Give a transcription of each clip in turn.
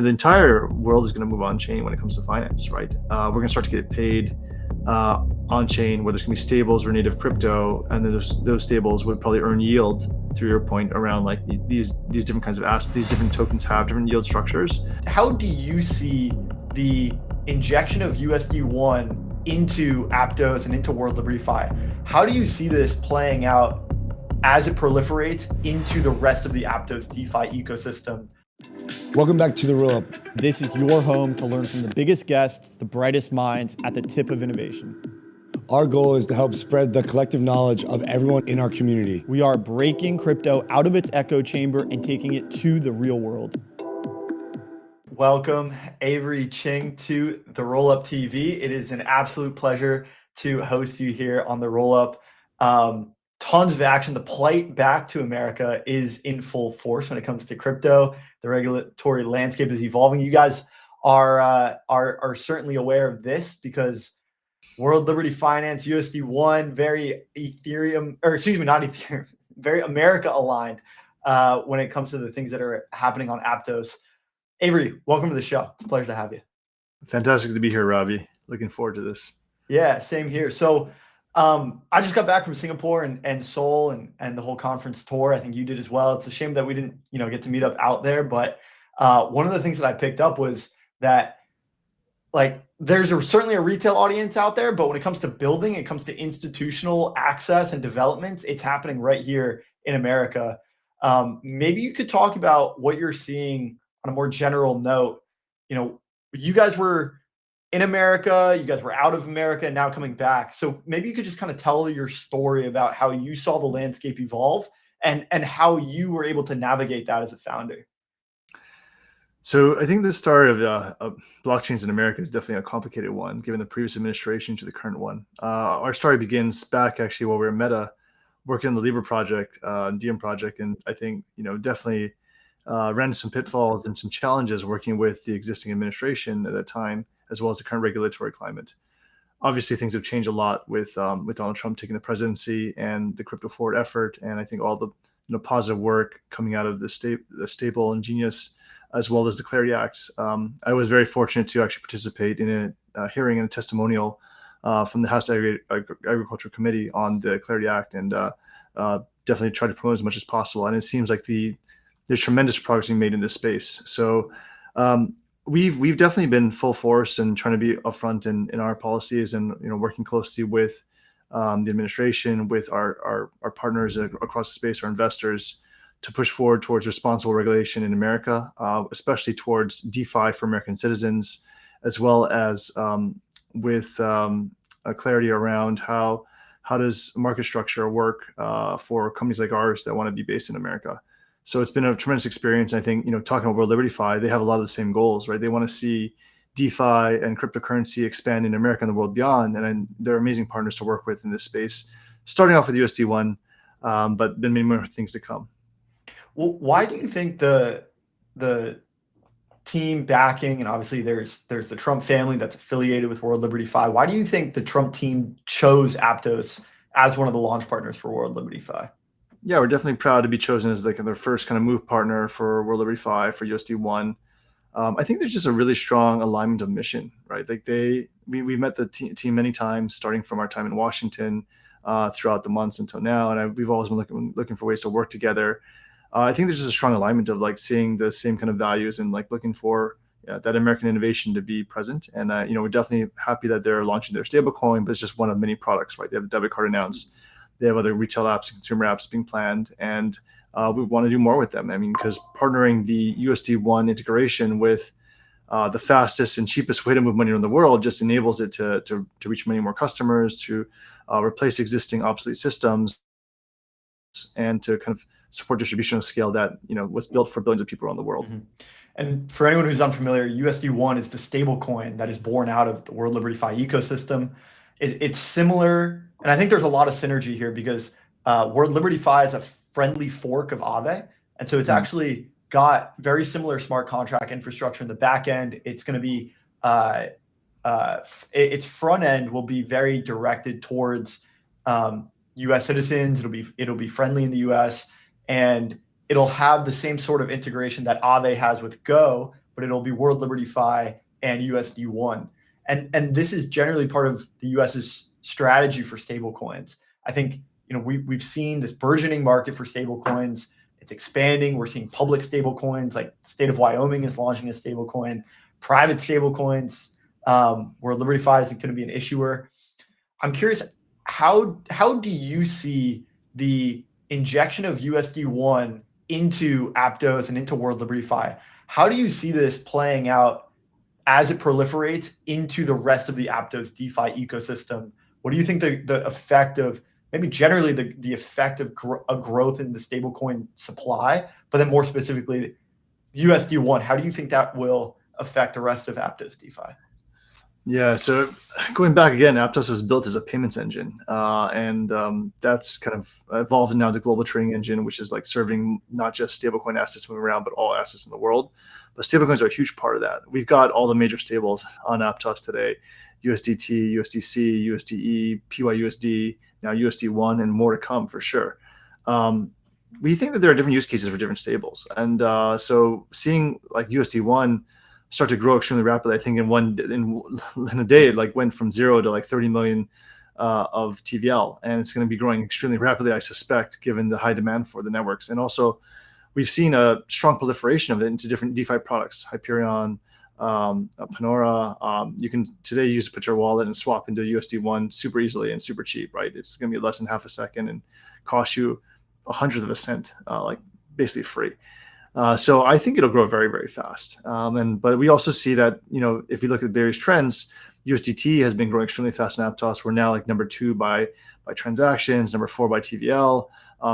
the entire world is going to move on chain when it comes to finance, right? We're going to start to get paid on chain, where there's going to be stables or native crypto, and then those stables would probably earn yield, through your point around like these different kinds of assets. These different tokens have different yield structures. How do you see the injection of USD1 into Aptos and into World Liberty Fi? How do you see this playing out as it proliferates into the rest of the Aptos DeFi ecosystem? Welcome back to The Roll Up. This is your home to learn from the biggest guests, the brightest minds at the tip of innovation. Our goal is to help spread the collective knowledge of everyone in our community. We are breaking crypto out of its echo chamber and taking it to the real world. Welcome, Avery Ching, to The Roll Up TV. It is an absolute pleasure to host you here on The Roll Up. Tons of action. The plight back to America is in full force when it comes to crypto. The regulatory landscape is evolving. You guys are certainly aware of this because World Liberty Finance, USD1, very Ethereum, or excuse me, not Ethereum, very America aligned when it comes to the things that are happening on Aptos. Avery, welcome to the show. It's a pleasure to have you. Fantastic to be here, Robbie. Looking forward to this. Yeah, same here. So I just got back from Singapore and Seoul and the whole conference tour. I think you did as well. It's a shame that we didn't, get to meet up out there. But one of the things that I picked up was that there's certainly a retail audience out there, but when it comes to building, it comes to institutional access and developments, it's happening right here in America. Maybe you could talk about what you're seeing on a more general note. You guys were in America, you guys were out of America, and now coming back. So maybe you could just kind of tell your story about how you saw the landscape evolve and how you were able to navigate that as a founder. So I think the start of blockchains in America is definitely a complicated one, given the previous administration to the current one. Our story begins back actually while we were at Meta, working on the Libra project, DM project, and I think definitely ran into some pitfalls and some challenges working with the existing administration at that time, as well as the current regulatory climate. Obviously, things have changed a lot with Donald Trump taking the presidency and the crypto forward effort, and I think all the positive work coming out of the stable and genius, as well as the Clarity Act. I was very fortunate to actually participate in a hearing and a testimonial from the House Agriculture Committee on the Clarity Act, and definitely tried to promote as much as possible. And it seems like there's tremendous progress being made in this space. So we've definitely been full force and trying to be upfront in our policies, and working closely with the administration, with our partners across the space, our investors, to push forward towards responsible regulation in America, especially towards DeFi for American citizens, as well as with a clarity around how does market structure work for companies like ours that want to be based in America. So it's been a tremendous experience. I think, talking about World Liberty Fi, they have a lot of the same goals, right? They want to see DeFi and cryptocurrency expand in America and the world beyond. And they're amazing partners to work with in this space, starting off with USD1, but then many more things to come. Well, why do you think the team backing, and obviously there's the Trump family that's affiliated with World Liberty Fi, why do you think the Trump team chose Aptos as one of the launch partners for World Liberty Fi? Yeah, we're definitely proud to be chosen as their first kind of move partner for World Liberty Fi, for USD1. I think there's just a really strong alignment of mission, right? We've met the team many times, starting from our time in Washington throughout the months until now, and we've always been looking for ways to work together. I think there's just a strong alignment of seeing the same kind of values and looking for that American innovation to be present. And we're definitely happy that they're launching their stablecoin, but it's just one of many products, right? They have a debit card announced. They have other retail apps and consumer apps being planned, and we want to do more with them. I mean, because partnering the USD1 integration with the fastest and cheapest way to move money around the world just enables it to reach many more customers, to replace existing obsolete systems, and to kind of support distribution of scale that was built for billions of people around the world. Mm-hmm. And for anyone who's unfamiliar, USD1 is the stablecoin that is born out of the World Liberty Fi ecosystem. It's similar, and I think there's a lot of synergy here because World Liberty Fi is a friendly fork of Aave, and so it's actually got very similar smart contract infrastructure in the back end. It's going to be its front end will be very directed towards U.S. citizens. It'll be friendly in the U.S. and it'll have the same sort of integration that Aave has with Go, but it'll be World Liberty Fi and USD1. And this is generally part of the US's strategy for stablecoins. I think we've seen this burgeoning market for stablecoins. It's expanding. We're seeing public stablecoins, like the state of Wyoming is launching a stablecoin, private stablecoins, where Liberty Fi is going to be an issuer. I'm curious, how do you see the injection of USD1 into Aptos and into World Liberty Fi? How do you see this playing out as it proliferates into the rest of the Aptos DeFi ecosystem? What do you think the effect of, maybe generally the effect of a growth in the stablecoin supply, but then more specifically USD1, how do you think that will affect the rest of Aptos DeFi? Yeah, so going back again, Aptos was built as a payments engine, and that's kind of evolved now to global trading engine, which is like serving not just stablecoin assets moving around, but all assets in the world. But stablecoins are a huge part of that. We've got all the major stables on Aptos today: USDT, USDC, USDE, PYUSD, now USD1, and more to come for sure. We think that there are different use cases for different stables, and so seeing like USD1 start to grow extremely rapidly. I think in a day, it like went from 0 to like 30 million of TVL, and it's going to be growing extremely rapidly, I suspect, given the high demand for the networks. And also, we've seen a strong proliferation of it into different DeFi products, Hyperion, Panora. You can today put your wallet and swap into USD1 super easily and super cheap, right? It's going to be less than half a second and cost you a hundredth of a cent, like basically free. So I think it'll grow very, very fast. But we also see that, if you look at various trends, USDT has been growing extremely fast in Aptos. We're now like number 2 by transactions, number 4 by TVL,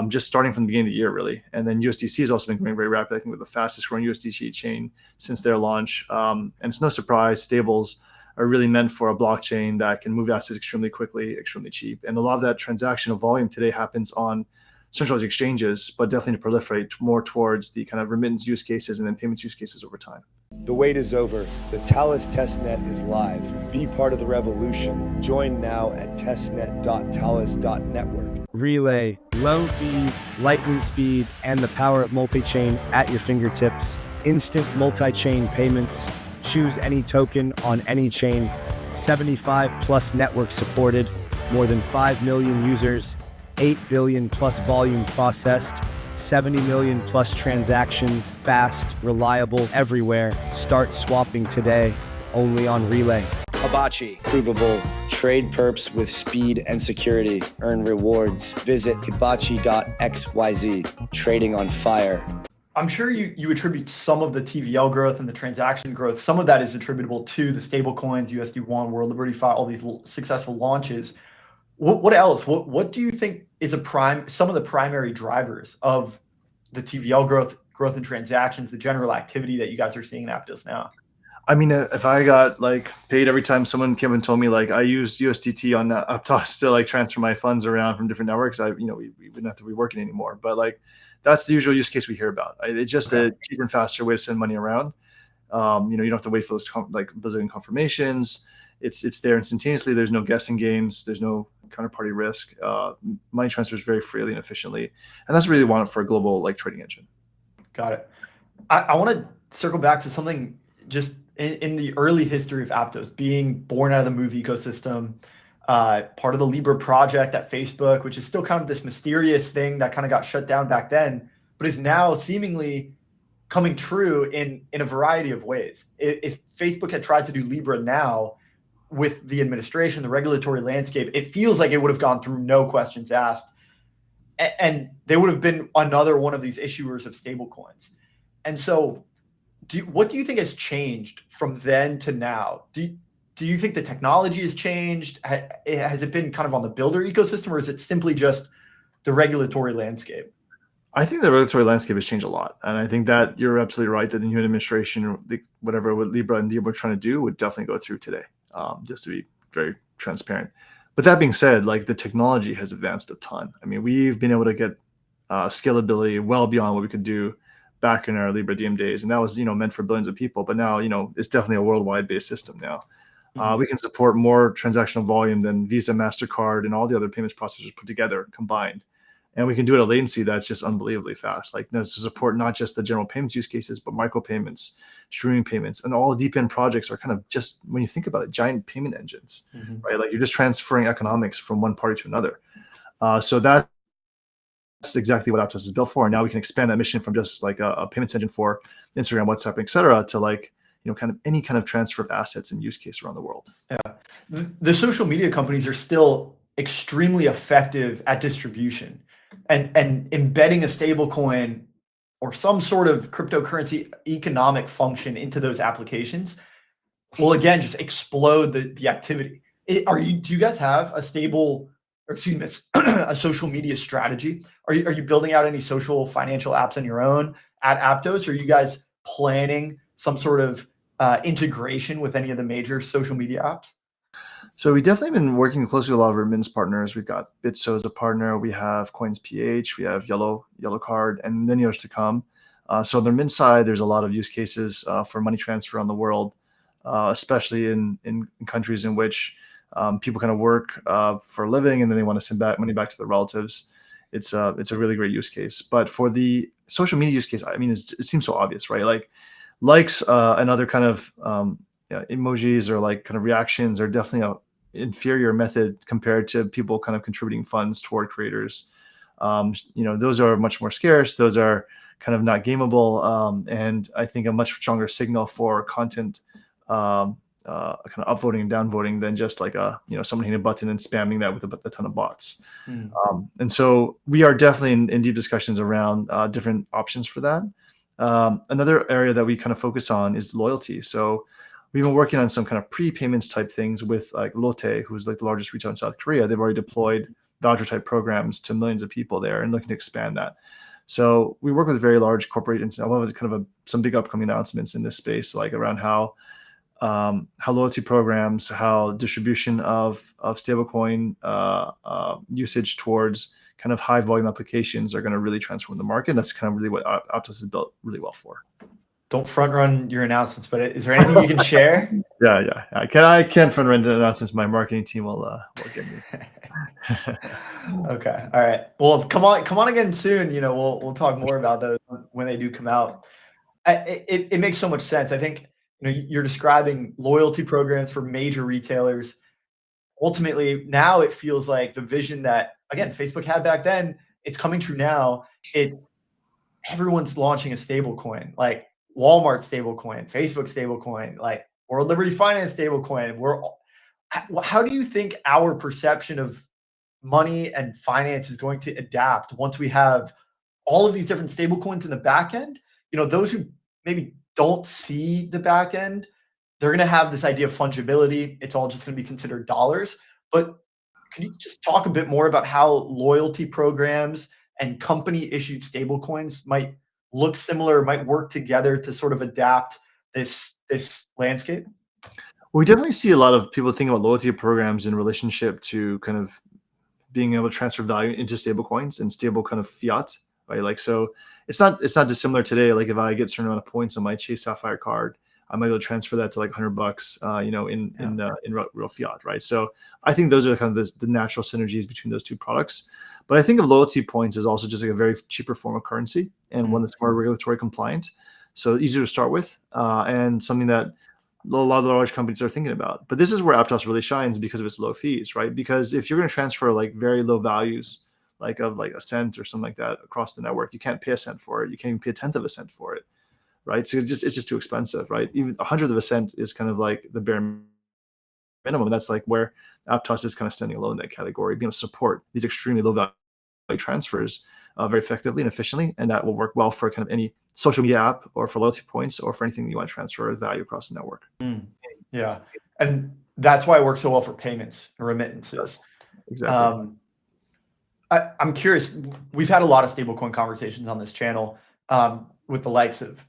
just starting from the beginning of the year, really. And then USDC has also been growing very rapidly. I think we're the fastest growing USDC chain since their launch. And it's no surprise, stables are really meant for a blockchain that can move assets extremely quickly, extremely cheap. And a lot of that transactional volume today happens on centralized exchanges, but definitely to proliferate more towards the kind of remittance use cases and then payments use cases over time. The wait is over. The Talus testnet is live. Be part of the revolution. Join now at testnet.talus.network. Relay, low fees, lightning speed, and the power of multi-chain at your fingertips. Instant multi-chain payments. Choose any token on any chain. 75 plus networks supported. More than 5 million users. 8 billion plus volume processed, 70 million plus transactions, fast, reliable, everywhere. Start swapping today, only on Relay. Hibachi. Provable. Trade perps with speed and security. Earn rewards. Visit hibachi.xyz. Trading on fire. I'm sure you attribute some of the TVL growth and the transaction growth. Some of that is attributable to the stablecoins, USD1, World Liberty Fi, all these successful launches. What else? What do you think is some of the primary drivers of the TVL growth in transactions, the general activity that you guys are seeing in Aptos now? I mean, if I got like paid every time someone came and told me like I used USDT on Aptos to like transfer my funds around from different networks, we wouldn't have to be working anymore. But like that's the usual use case we hear about. It's just a cheaper and faster way to send money around. You don't have to wait for those bazillion confirmations. It's there instantaneously. There's no guessing games. There's no counterparty risk. Money transfers very freely and efficiently, and that's what we really want for a global like trading engine. Got it. I want to circle back to something just in the early history of Aptos, being born out of the Move ecosystem, part of the Libra project at Facebook, which is still kind of this mysterious thing that kind of got shut down back then, but is now seemingly coming true in a variety of ways. If Facebook had tried to do Libra now, with the administration, the regulatory landscape, it feels like it would have gone through no questions asked. And they would have been another one of these issuers of stablecoins. And so what do you think has changed from then to now? Do you think the technology has changed? Has it been kind of on the builder ecosystem, or is it simply just the regulatory landscape? I think the regulatory landscape has changed a lot. And I think that you're absolutely right that the new administration, whatever Libra and Libra are trying to do, would definitely go through today. Just to be very transparent. But that being said, like the technology has advanced a ton. I mean, we've been able to get scalability well beyond what we could do back in our Libra DM days. And that was, meant for billions of people. But now, it's definitely a worldwide based system now. We can support more transactional volume than Visa, MasterCard, and all the other payments processors put together combined. And we can do it at a latency that's just unbelievably fast. Like that's to support not just the general payments use cases, but micropayments, streaming payments, and all deep end projects are kind of just, when you think about it, giant payment engines, right? Like you're just transferring economics from one party to another. So that's exactly what Aptos is built for. And now we can expand that mission from just like a payments engine for Instagram, WhatsApp, et cetera, to like, kind of any kind of transfer of assets and use case around the world. Yeah. The social media companies are still extremely effective at distribution and embedding a stable coin or some sort of cryptocurrency economic function into those applications will again just explode the activity. Do you guys have a stable, or excuse me, a social media strategy? Are you building out any social financial apps on your own at Aptos? Or are you guys planning some sort of integration with any of the major social media apps? So we definitely been working closely with a lot of our remittance partners. We've got Bitso as a partner. We have CoinsPH. We have Yellow Card, and many others to come. So on the remittance side, there's a lot of use cases for money transfer around the world, especially in countries in which people kind of work for a living and then they want to send money back to their relatives. It's a really great use case. But for the social media use case, I mean, it seems so obvious, right? Like likes and other kind of emojis or like kind of reactions are definitely an inferior method compared to people kind of contributing funds toward creators. Those are much more scarce. Those are kind of not gameable, and I think a much stronger signal for content kind of upvoting and downvoting than just like someone hitting a button and spamming that with a ton of bots. And so we are definitely in deep discussions around different options for that. Another area that we kind of focus on is loyalty. So we've been working on some kind of prepayments type things with like Lotte, who's like the largest retailer in South Korea. They've already deployed voucher type programs to millions of people there and looking to expand that. So we work with very large corporations. We'll have kind of some big upcoming announcements in this space, like around how loyalty programs, how distribution of stablecoin usage towards kind of high volume applications are going to really transform the market. That's kind of really what Aptos is built really well for. Don't front run your announcements, but is there anything you can share? Yeah. I can't front run the announcements. My marketing team will get me. Okay. All right. Well, come on again soon. We'll talk more about those when they do come out. It makes so much sense. I think you're describing loyalty programs for major retailers. Ultimately, now it feels like the vision that again Facebook had back then, it's coming true now. It's everyone's launching a stable coin, like Walmart stablecoin, Facebook stablecoin, like World Liberty Finance stablecoin. How do you think our perception of money and finance is going to adapt once we have all of these different stablecoins in the back end? Those who maybe don't see the back end, they're going to have this idea of fungibility. It's all just going to be considered dollars. But can you just talk a bit more about how loyalty programs and company issued stablecoins might look similar, might work together to sort of adapt this landscape? We definitely see a lot of people thinking about loyalty programs in relationship to kind of being able to transfer value into stablecoins and stable kind of fiat, right? Like, so it's not dissimilar today. Like if I get a certain amount of points on my Chase Sapphire card, I might be able to transfer that to like $100, in real fiat, right? So I think those are kind of the natural synergies between those two products. But I think of loyalty points as also just like a very cheaper form of currency and one that's more regulatory compliant. So easier to start with and something that a lot of the large companies are thinking about. But this is where Aptos really shines because of its low fees, right? Because if you're going to transfer like very low values, like of like a cent or something like that across the network, you can't pay a cent for it. You can't even pay a tenth of a cent for it, right? So it's just too expensive, right? Even 100th of a cent is kind of like the bare minimum. That's like where Aptos is kind of standing alone in that category, being able to support these extremely low value transfers very effectively and efficiently, and that will work well for kind of any social media app or for loyalty points or for anything that you want to transfer value across the network. Yeah, and that's why it works so well for payments and remittances. Exactly. I'm curious. We've had a lot of stablecoin conversations on this channel with the likes of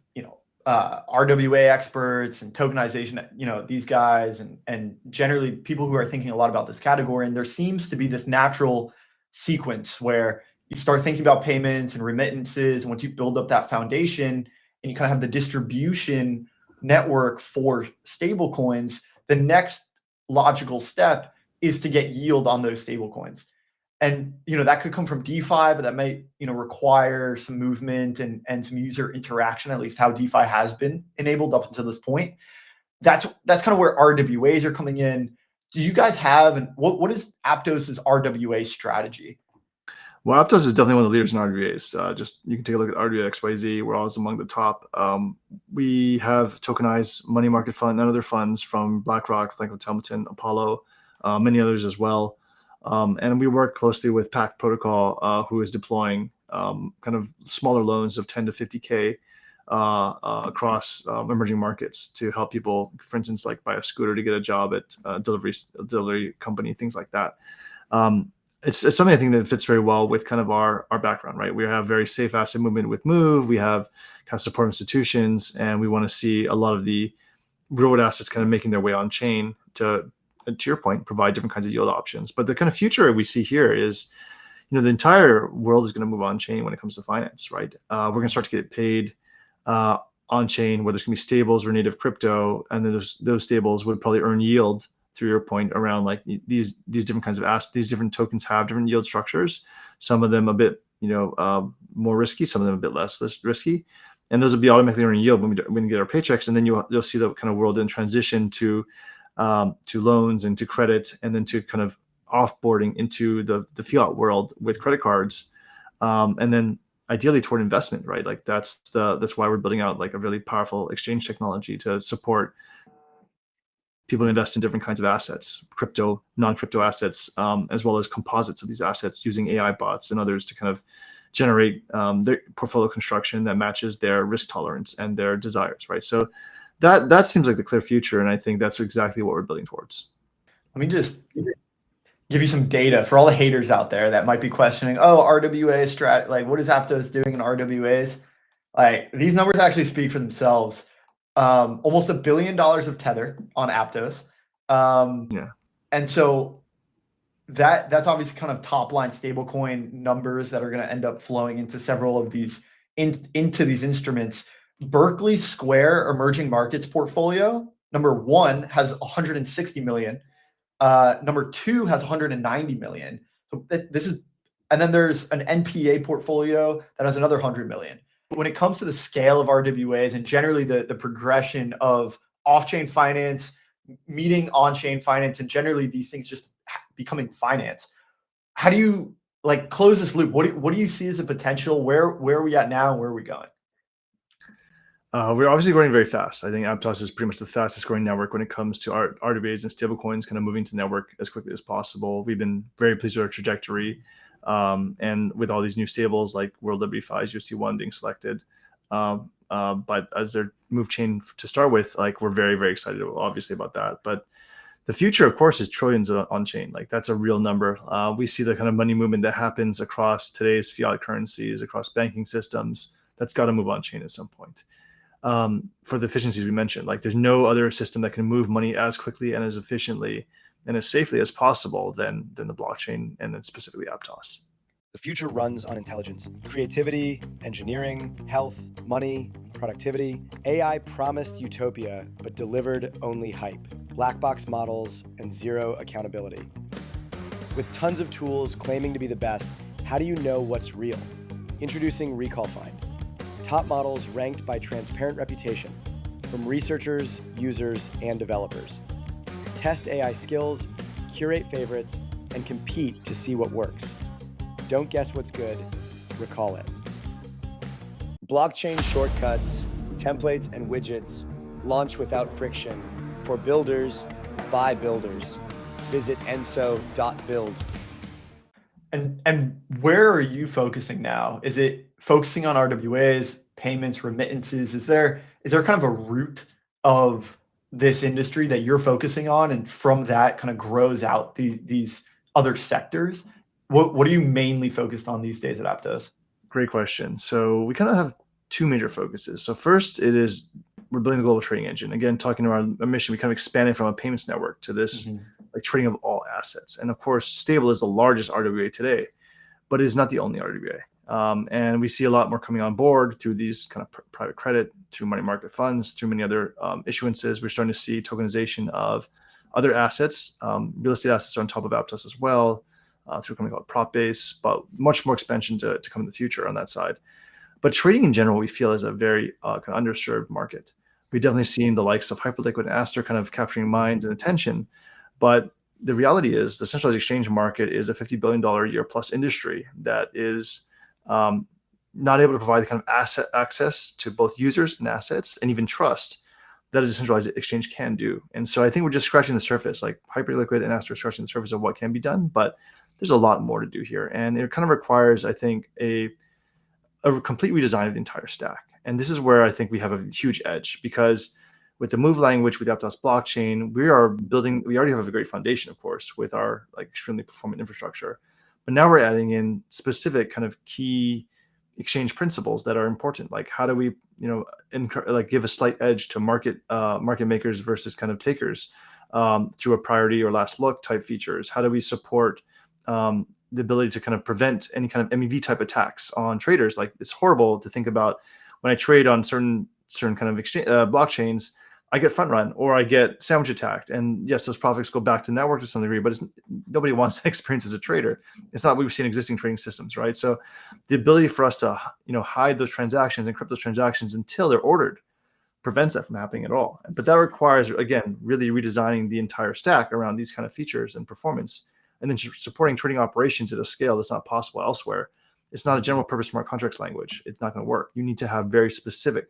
RWA experts and tokenization. These guys and generally people who are thinking a lot about this category. And there seems to be this natural sequence where you start thinking about payments and remittances, and once you build up that foundation and you kind of have the distribution network for stablecoins, the next logical step is to get yield on those stablecoins. And that could come from DeFi, but that might require some movement and some user interaction, at least how DeFi has been enabled up until this point. That's kind of where RWAs are coming in. Do you guys have, and what is Aptos's RWA strategy? Well, Aptos is definitely one of the leaders in RWAs. Just you can take a look at RWA XYZ. We're always among the top. We have tokenized money market fund and other funds from BlackRock, Franklin Templeton, Apollo, many others as well. And we work closely with Pact Protocol, who is deploying kind of smaller loans of 10 to 50K across emerging markets to help people, for instance, like buy a scooter to get a job at a delivery company, things like that. It's something I think that fits very well with kind of our background, right? We have very safe asset movement with Move. We have kind of support institutions, and we want to see a lot of the real world assets kind of making their way on chain to your point, provide different kinds of yield options. But the kind of future we see here is, the entire world is going to move on chain when it comes to finance, right? We're going to start to get paid on chain, where there's going to be stables or native crypto, and then those stables would probably earn yield, through your point, around like these different kinds of assets. These different tokens have different yield structures. Some of them a bit more risky, some of them a bit less risky, and those will be automatically earning yield when we get our paychecks. And then you'll see the kind of world in transition to loans and to credit, and then to kind of offboarding into the fiat world with credit cards, and then ideally toward investment, right? Like that's why we're building out like a really powerful exchange technology to support people to invest in different kinds of assets, crypto, non-crypto assets, as well as composites of these assets, using AI bots and others to kind of generate their portfolio construction that matches their risk tolerance and their desires, right? So that seems like the clear future, and I think that's exactly what we're building towards. Let me just give you some data for all the haters out there that might be questioning, RWA like what is Aptos doing in RWAs? Like these numbers actually speak for themselves. Almost $1 billion of tether on Aptos. And so that's obviously kind of top line stablecoin numbers that are going to end up flowing into several of these into these instruments. Berkeley Square emerging markets portfolio, number 1 has 160 million. Number 2 has 190 million. So and then there's an NPA portfolio that has another 100 million. When it comes to the scale of RWAs and generally the progression of off-chain finance meeting on-chain finance, and generally these things just becoming finance, how do you like close this loop? What do you see as a potential? Where are we at now, and where are we going? We're obviously growing very fast. I think Aptos is pretty much the fastest growing network when it comes to our RWAs and stablecoins, kind of moving to network as quickly as possible. We've been very pleased with our trajectory. And with all these new stables like World WFIs, UST1 being selected, but as their move chain to start with, like we're very, very excited obviously about that. But the future, of course, is trillions on chain. Like that's a real number. We see the kind of money movement that happens across today's fiat currencies, across banking systems. That's got to move on chain at some point. For the efficiencies we mentioned, like there's no other system that can move money as quickly and as efficiently and as safely as possible than the blockchain, and then specifically Aptos. The future runs on intelligence, creativity, engineering, health, money, productivity. AI promised utopia, but delivered only hype, black box models, and zero accountability. With tons of tools claiming to be the best, how do you know what's real? Introducing Recall Find. Top models ranked by transparent reputation from researchers, users, and developers. Test AI skills, curate favorites, and compete to see what works. Don't guess what's good, recall it. Blockchain shortcuts, templates, and widgets launch without friction for builders by builders. Visit enso.build. And where are you focusing now? Is it focusing on RWAs, payments, remittances? Is there kind of a root of this industry that you're focusing on, and from that kind of grows out these other sectors? What are you mainly focused on these days at Aptos? Great question. So we kind of have two major focuses. So first, we're building a global trading engine. Again, talking about our mission, we kind of expanded from a payments network to this like trading of all assets. And of course, Stable is the largest RWA today, but it is not the only RWA. And we see a lot more coming on board through these kind of private credit, through money market funds, through many other issuances. We're starting to see tokenization of other assets. Real estate assets are on top of Aptos as well. through a company called PropBase, but much more expansion to come in the future on that side. But trading in general, we feel is a very kind of underserved market. We've definitely seen the likes of Hyperliquid and Aster kind of capturing minds and attention, but the reality is the centralized exchange market is a $50 billion a year plus industry that is not able to provide the kind of asset access to both users and assets and even trust that a decentralized exchange can do. And so I think we're just scratching the surface, like Hyperliquid and Aster scratching the surface of what can be done, but there's a lot more to do here. And it kind of requires, I think, a complete redesign of the entire stack. And this is where I think we have a huge edge, because with the Move language, with the Aptos blockchain, we already have a great foundation, of course, with our like extremely performant infrastructure. But now we're adding in specific kind of key exchange principles that are important. Like how do we, give a slight edge to market makers versus kind of takers through a priority or last look type features? How do we support the ability to kind of prevent any kind of MEV type attacks on traders? Like it's horrible to think about when I trade on certain kind of exchange blockchains, I get front run or I get sandwich attacked. And yes, those profits go back to network to some degree, but nobody wants that experience as a trader. It's not what we've seen in existing trading systems, right? So the ability for us to, hide those transactions, encrypt those transactions until they're ordered prevents that from happening at all. But that requires, again, really redesigning the entire stack around these kind of features and performance, and then supporting trading operations at a scale that's not possible elsewhere. It's not a general purpose smart contracts language. It's not going to work. You need to have very specific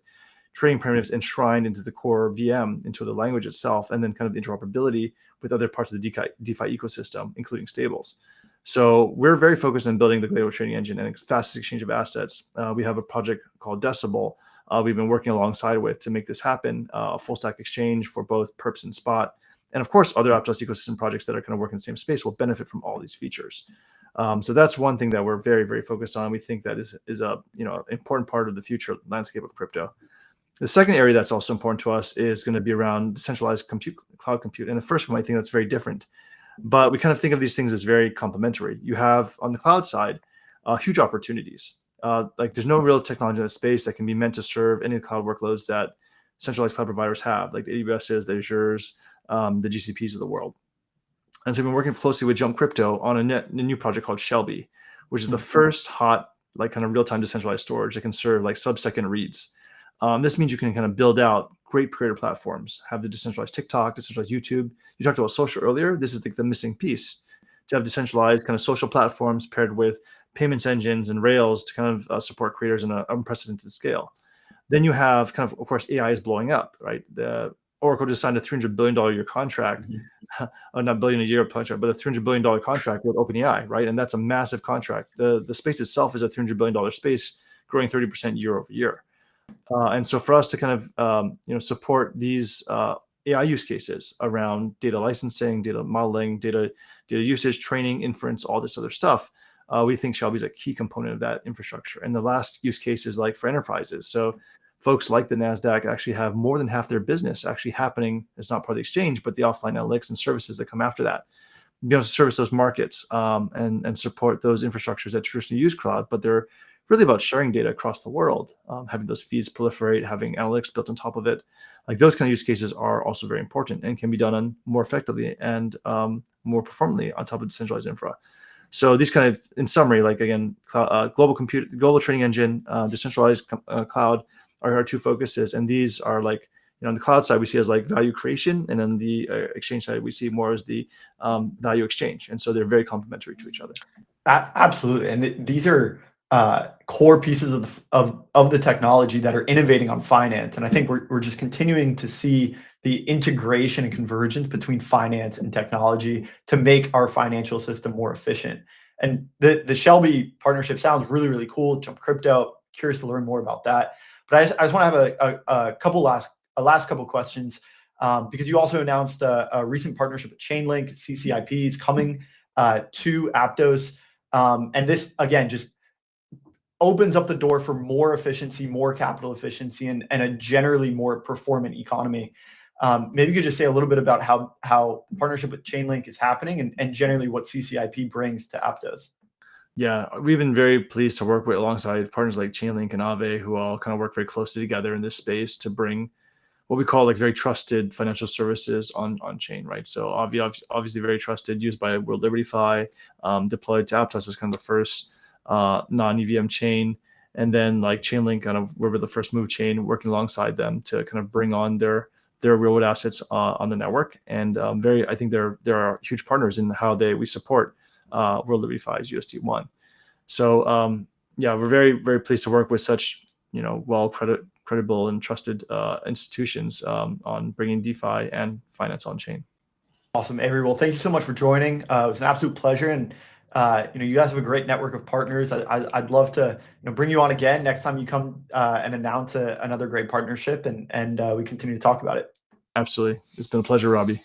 trading primitives enshrined into the core VM, into the language itself, and then kind of the interoperability with other parts of the DeFi ecosystem, including stables. So we're very focused on building the global trading engine and fastest exchange of assets. We have a project called Decibel we've been working alongside with to make this happen, a full stack exchange for both perps and spot. And of course, other Aptos ecosystem projects that are going to work in the same space will benefit from all these features. So that's one thing that we're very, very focused on. We think that is a important part of the future landscape of crypto. The second area that's also important to us is going to be around decentralized compute, cloud compute. And at first, we might think that's very different, but we kind of think of these things as very complementary. You have on the cloud side, huge opportunities. Like there's no real technology in the space that can be meant to serve any of the cloud workloads that centralized cloud providers have, like the AWSs, the Azures, the GCPs of the world. And so we've been working closely with Jump Crypto on a new project called Shelby, which is the first hot, like kind of real-time decentralized storage that can serve like sub-second reads. This means you can kind of build out great creator platforms, have the decentralized TikTok, decentralized YouTube. You talked about social earlier. This is the missing piece, to have decentralized kind of social platforms paired with payments engines and Rails to kind of support creators in an unprecedented scale. Then you have kind of course, AI is blowing up, right? The Oracle just signed a $300 billion a year contract, not billion a year contract, but a $300 billion contract with OpenAI, right? And that's a massive contract. The space itself is a $300 billion space, growing 30% year over year. And so for us to kind of support these AI use cases around data licensing, data modeling, data usage, training, inference, all this other stuff, we think Shelby is a key component of that infrastructure. And the last use case is like for enterprises. So folks like the NASDAQ actually have more than half their business actually happening. It's not part of the exchange, but the offline analytics and services that come after that. Be able to service those markets and support those infrastructures that traditionally use cloud, but they're really about sharing data across the world, having those feeds proliferate, having analytics built on top of it. Like those kind of use cases are also very important and can be done on more effectively and more performantly on top of decentralized infra. So these kind of, in summary, like again, global trading engine, decentralized cloud are our two focuses. And these are like, on the cloud side, we see as like value creation. And on the exchange side, we see more as the value exchange. And so they're very complementary to each other. Absolutely. And these are core pieces of the technology that are innovating on finance. And I think we're just continuing to see the integration and convergence between finance and technology to make our financial system more efficient. And the Shelby partnership sounds really, really cool. Jump Crypto, curious to learn more about that. But I just want to have a last couple questions because you also announced a recent partnership with Chainlink CCIP is coming to Aptos. And this, again, just opens up the door for more efficiency, more capital efficiency, and a generally more performant economy. Maybe you could just say a little bit about how the partnership with Chainlink is happening and generally what CCIP brings to Aptos. Yeah, we've been very pleased to work with alongside partners like Chainlink and Aave, who all kind of work very closely together in this space to bring what we call like very trusted financial services on chain, right? So obviously very trusted, used by World LibertyFi, deployed to Aptos as kind of the first non-EVM chain, and then like Chainlink, kind of we were the first move chain, working alongside them to kind of bring on their real-world assets on the network. And I think there are huge partners in how we support World LibertyFi's USD1. So yeah, we're very pleased to work with such credible and trusted institutions on bringing DeFi and finance on chain. Awesome, Avery. Well, thank you so much for joining. It was an absolute pleasure, and you guys have a great network of partners. I'd love to bring you on again next time you come and announce another great partnership, and we continue to talk about it. Absolutely, it's been a pleasure, Robbie.